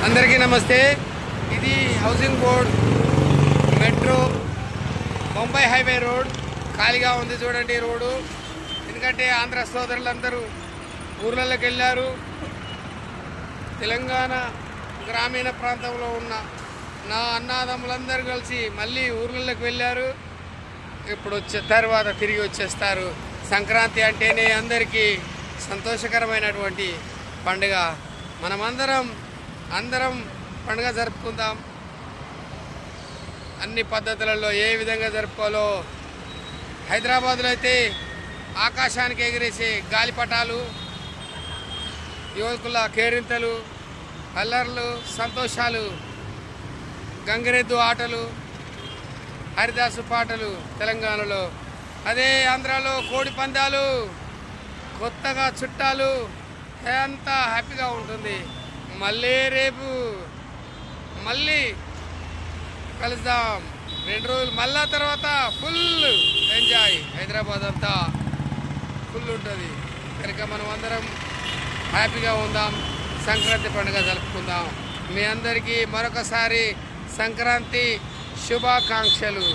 అందరికీ నమస్తే. ఇది housing board metro Mumbai highway road ఖాళీగా ఉంది. చూడండి రోడ్డు. ఎందుకంటే ఆంధ్ర సోదరులందరూ ఊర్లలోకి వెళ్ళారు. తెలంగాణ గ్రామీణ ప్రాంతంలో ఉన్న నా అన్నదమ్ములందరూ కలిసి మళ్ళీ ఊర్లలోకి వెళ్ళారు. ఇప్పుడు వచ్చే తర్వాత తిరిగి వచ్చేస్తారు. సంక్రాంతి అంటేనే అందరికీ సంతోషకరమైనటువంటి పండుగ. అందరం పండుగ జరుపుకుందాం. అన్ని పద్ధతులలో ఏ విధంగా జరుపుకోవాలో. హైదరాబాద్లో అయితే ఆకాశానికి ఎగిరేసే గాలిపటాలు, యువకుల కేరింతలు, అల్లర్లు, సంతోషాలు, గంగిరెద్దు ఆటలు, హరిదాసు పాటలు తెలంగాణలో. అదే ఆంధ్రాలో కోడి పందాలు, కొత్తగా చుట్టాలు, ఎంత హ్యాపీగా ఉంటుంది. మళ్ళీ రేపు కలుద్దాం. 2 రోజులు మళ్ళా తర్వాత ఫుల్ ఎంజాయ్. హైదరాబాద్ అంతా ఫుల్ ఉంటుంది. కనుక మనం అందరం హ్యాపీగా ఉందాం. సంక్రాంతి పండుగ జరుపుకుందాం. మీ అందరికీ మరొకసారి సంక్రాంతి శుభాకాంక్షలు.